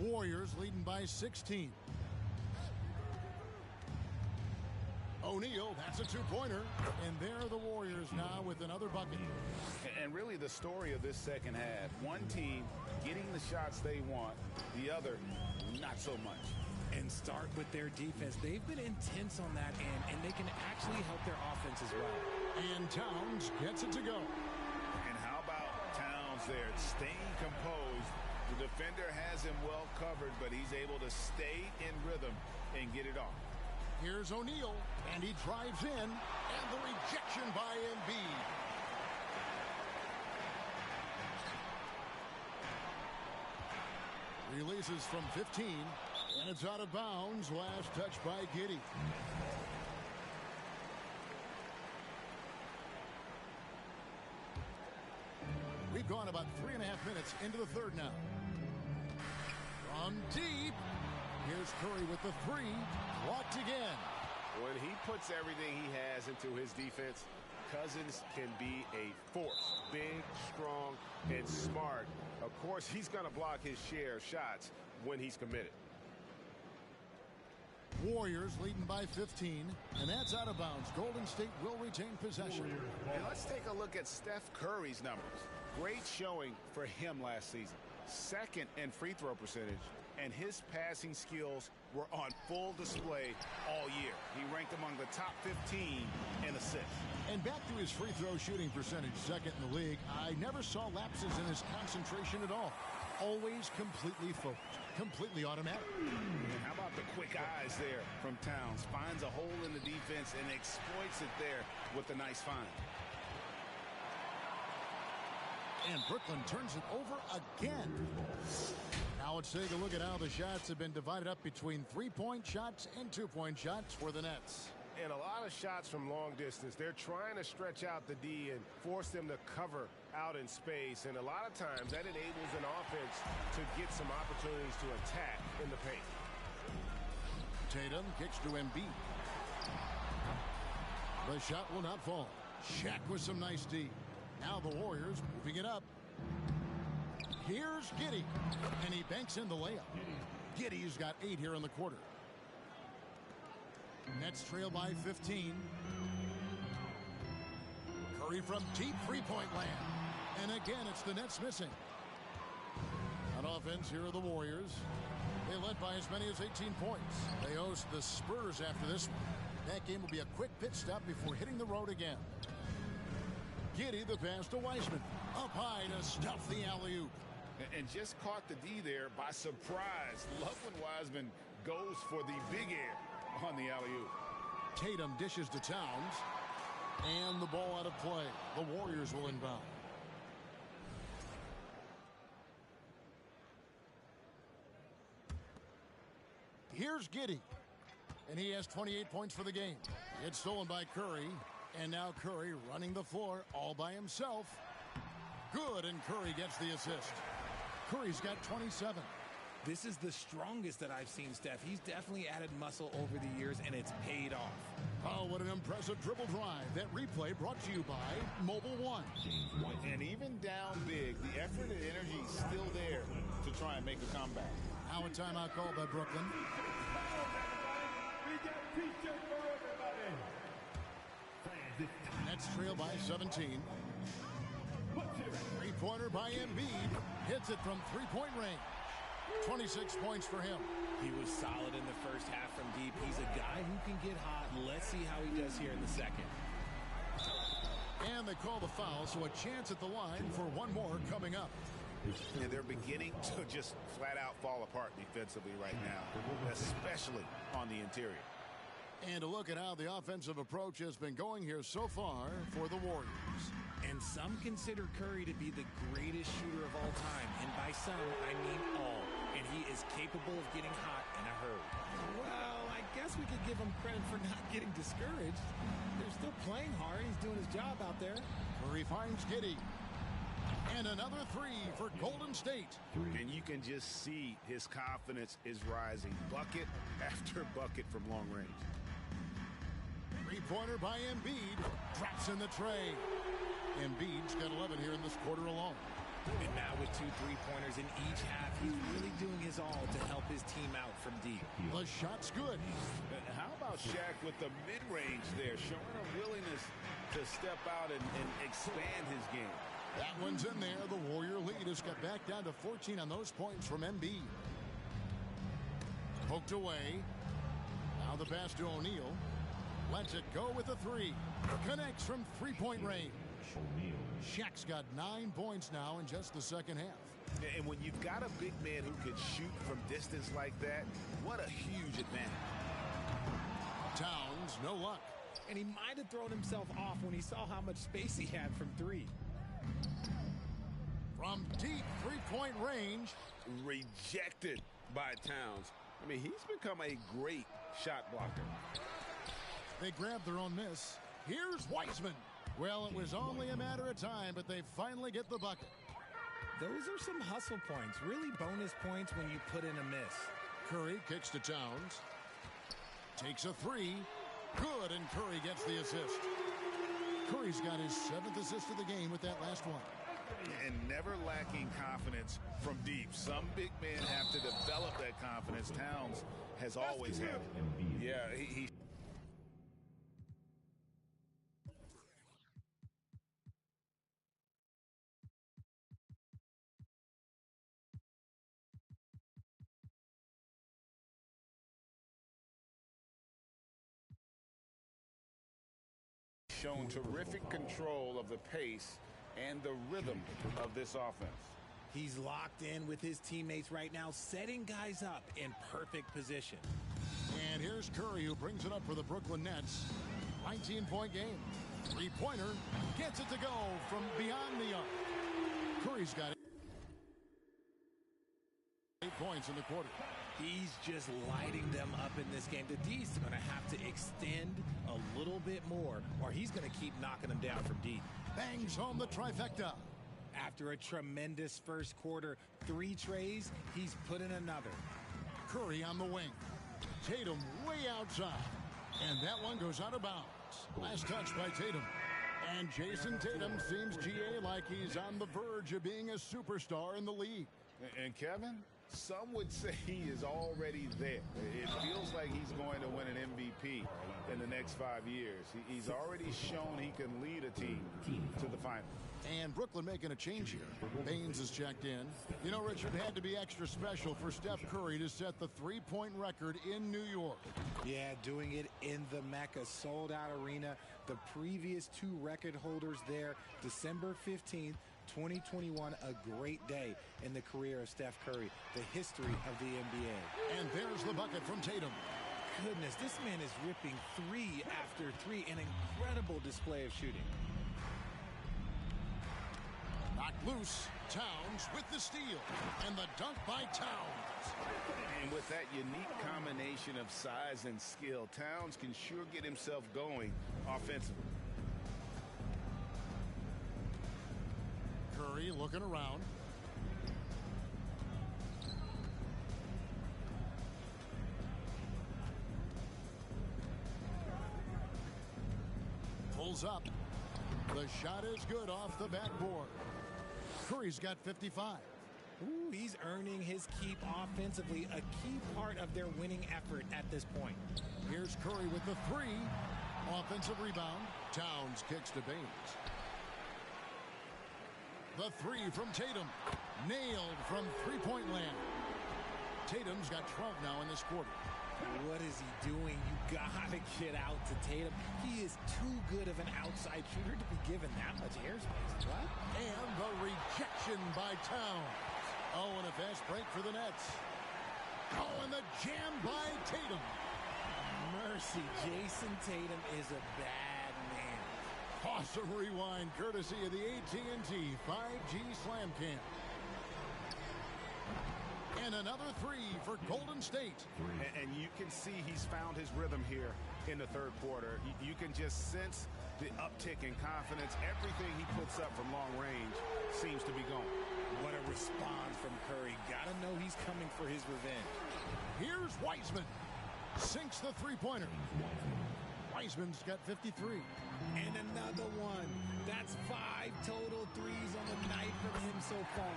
Warriors leading by 16. O'Neal, that's a 2-pointer. And there are the Warriors now with another bucket. And really the story of this second half. One team getting the shots they want. The other, not so much. And start with their defense. They've been intense on that end, and they can actually help their offense as well. And Towns gets it to go. And how about Towns there, staying composed. The defender has him well covered, but he's able to stay in rhythm and get it off. Here's O'Neal, and he drives in, and the rejection by Embiid. Releases from 15. And it's out of bounds. Last touch by Giddey. We've gone about 3.5 minutes into the third now. From deep. Here's Curry with the 3. Blocked again. When he puts everything he has into his defense, Cousins can be a force big, strong, and smart. Of course, he's going to block his share of shots when he's committed. Warriors leading by 15, and that's out of bounds. Golden State will retain possession. And let's take a look at Steph Curry's numbers. Great showing for him last season. Second in free throw percentage, and his passing skills were on full display all year. He ranked among the top 15 in assists. And back to his free throw shooting percentage, second in the league. I never saw lapses in his concentration at all. Always completely focused, completely automatic. And how about the quick eyes there from Towns? Finds a hole in the defense and exploits it there with a nice find. And Brooklyn turns it over again. Now let's take a look at how the shots have been divided up between three-point shots and two-point shots for the Nets. And a lot of shots from long distance. They're trying to stretch out the D and force them to cover out in space. And a lot of times that enables an offense to get some opportunities to attack in the paint. Tatum kicks to Embiid. The shot will not fall. Shaq with some nice D. Now the Warriors moving it up. Here's Giddey. And he banks in the layup. Giddey's got 8 here in the quarter. Nets trail by 15. Curry from deep three-point land. And again, it's the Nets missing. On offense, here are the Warriors. They led by as many as 18 points. They host the Spurs after this one. That game will be a quick pit stop before hitting the road again. Giddey the pass to Wiseman. Up high to stuff the alley-oop. And just caught the D there by surprise. Love when Wiseman goes for the big air on the alley-oop. Tatum dishes to Towns. And the ball out of play. The Warriors will inbound. Here's Giddey. And he has 28 points for the game. It's stolen by Curry. And now Curry running the floor all by himself. Good, and Curry gets the assist. Curry's got 27. This is the strongest that I've seen Steph. He's definitely added muscle over the years, and it's paid off. Oh, what an impressive dribble drive. That replay brought to you by Mobile One. And even down big, the effort and energy is still there to try and make a comeback. Now a timeout call by Brooklyn. Nets trail by 17. Three-pointer by Embiid. Hits it from three-point range. 26 points for him. He was solid in the first half from deep. He's a guy who can get hot. Let's see how he does here in the second. And they call the foul, so a chance at the line for one more coming up. And they're beginning to just flat out fall apart defensively right now, especially on the interior. And to look at how the offensive approach has been going here so far for the Warriors. And some consider Curry to be the greatest shooter of all time. And by some, I mean all. And he is capable of getting hot in a hurry. Well, I guess we could give him credit for not getting discouraged. They're still playing hard. He's doing his job out there. Curry finds Giddey. And another three for Golden State. And you can just see his confidence is rising. Bucket after bucket from long range. Three-pointer by Embiid. Drops in the tray. Embiid's got 11 here in this quarter alone. And now with 2 3-pointers in each half, he's really doing his all to help his team out from deep. The shot's good. How about Shaq with the mid-range there, showing a willingness to step out and expand his game. That one's in there. The Warrior lead has got back down to 14 on those points from Embiid. Poked away. Now the pass to O'Neal. Lets it go with a 3. Connects from three-point range. Shaq's got 9 points now in just the second half. And when you've got a big man who can shoot from distance like that, what a huge advantage. Towns, no luck. And he might have thrown himself off when he saw how much space he had from 3. From deep three-point range. Rejected by Towns. I mean, he's become a great shot blocker. They grabbed their own miss. Here's Wiseman. Well, it was only a matter of time, but they finally get the bucket. Those are some hustle points. Really bonus points when you put in a miss. Curry kicks to Towns. Takes a 3. Good, and Curry gets the assist. Curry's got his 7th assist of the game with that last one. And never lacking confidence from deep. Some big men have to develop that confidence. Towns has always had it. Yeah, he shown terrific control of the pace and the rhythm of this offense. He's locked in with his teammates right now, setting guys up in perfect position. And here's Curry, who brings it up for the Brooklyn Nets. 19-point game. Three-pointer gets it to go from beyond the arc. Curry's got 8 points in the quarter. He's just lighting them up in this game. The D's going to have to extend a little bit more, or he's going to keep knocking them down from deep. Bangs home the trifecta. After a tremendous first quarter, 3 trays, he's put in another. Curry on the wing. Tatum way outside. And that one goes out of bounds. Last touch by Tatum. And Jason Tatum seems, GA, like he's on the verge of being a superstar in the league. And Kevin, some would say he is already there. It feels like he's going to win an MVP in the next 5 years. He's already shown he can lead a team to the final. And Brooklyn making a change here. Baines is checked in. You know, Richard, it had to be extra special for Steph Curry to set the three-point record in New York. Yeah, doing it in the Mecca sold-out arena. The previous 2 record holders there, December 15th, 2021, a great day in the career of Steph Curry, the history of the NBA. And there's the bucket from Tatum. Goodness, this man is ripping 3 after 3, an incredible display of shooting. Knocked loose. Towns with the steal. And the dunk by Towns. And with that unique combination of size and skill, Towns can sure get himself going offensively. Curry looking around. Pulls up. The shot is good off the backboard. Curry's got 55. Ooh, he's earning his keep offensively, a key part of their winning effort at this point. Here's Curry with the 3. Offensive rebound. Towns kicks to Baines. The 3 from Tatum. Nailed from three-point land. Tatum's got 12 now in this quarter. What is he doing? You gotta get out to Tatum. He is too good of an outside shooter to be given that much airspace. What? And the rejection by Towns. Oh, and a fast break for the Nets. Oh, and the jam by Tatum. Mercy, Jason Tatum is a bad man. Awesome rewind, courtesy of the AT&T 5G Slam Cam. And another 3 for Golden State. And you can see he's found his rhythm here in the third quarter. You can just sense the uptick in confidence. Everything he puts up from long range seems to be going. What a response from Curry. Gotta know he's coming for his revenge. Here's Wiseman. Sinks the three-pointer. Wiseman's got 53. And another one. That's 5 total threes on the night from him so far.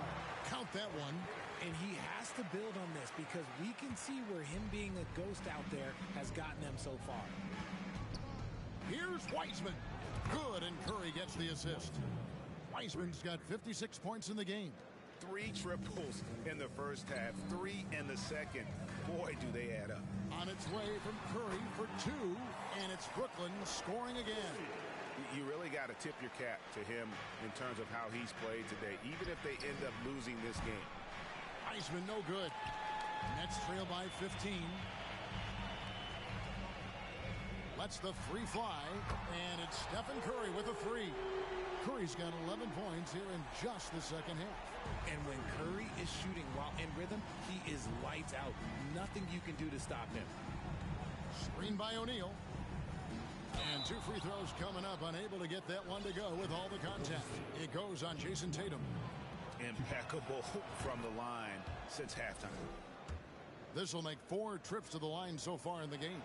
Count that one. And he has to build on this because we can see where him being a ghost out there has gotten them so far. Here's Wiseman. Good, and Curry gets the assist. Wiseman's got 56 points in the game. 3 triples in the first half, 3 in the second. Boy, do they add up. On its way from Curry for 2, and it's Brooklyn scoring again. You really got to tip your cap to him in terms of how he's played today, even if they end up losing this game. Wiseman no good. Nets trail by 15. Lets the 3 fly, and it's Stephen Curry with a 3. Curry's got 11 points here in just the second half. And when Curry is shooting while in rhythm, he is lights out. Nothing you can do to stop him. Screen by O'Neal. And 2 free throws coming up, unable to get that one to go with all the contact. It goes on Jason Tatum. Impeccable from the line since halftime. This will make 4 trips to the line so far in the game.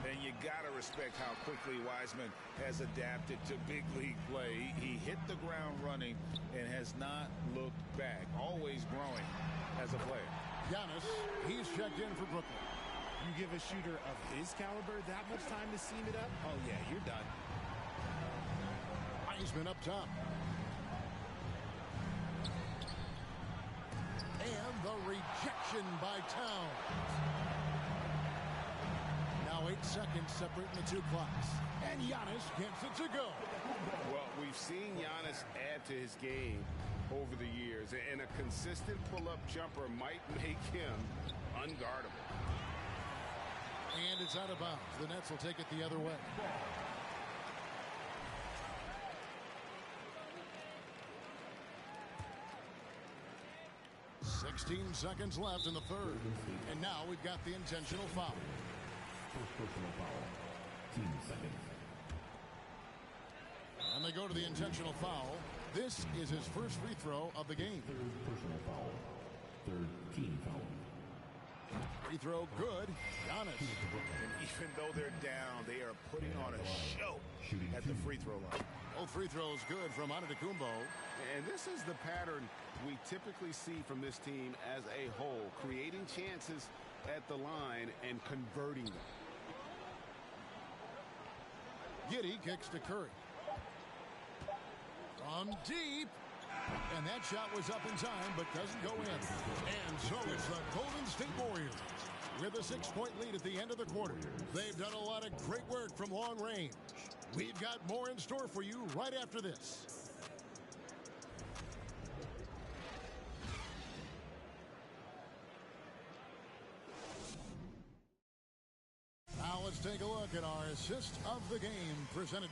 And you got to respect how quickly Wiseman has adapted to big league play. He hit the ground running and has not looked back, always growing as a player. Giannis, he's checked in for Brooklyn. You give a shooter of his caliber that much time to seam it up? Oh, yeah, you're done. Wiseman up top. And the rejection by Towns. Now 8 seconds separating the two clocks. And Giannis gets it to go. Well, we've seen Giannis add to his game over the years, and a consistent pull-up jumper might make him unguardable. And it's out of bounds. The Nets will take it the other way. "16 seconds left in the third. And now we've got the intentional foul. First personal foul. Team seconds. And they go to the intentional foul. This is his first free throw of the game. Third personal foul. Third team foul. Free throw good. Giannis. And even though they're down, they are putting on a show at the free throw line. Both free throws good from Antetokounmpo. And this is the pattern we typically see from this team as a whole, creating chances at the line and converting them. Giddey kicks to Curry. From deep. And that shot was up in time, but doesn't go in. And so it's the Golden State Warriors with a 6-point lead at the end of the quarter. They've done a lot of great work from long range. We've got more in store for you right after this. Now let's take a look at our assist of the game presented.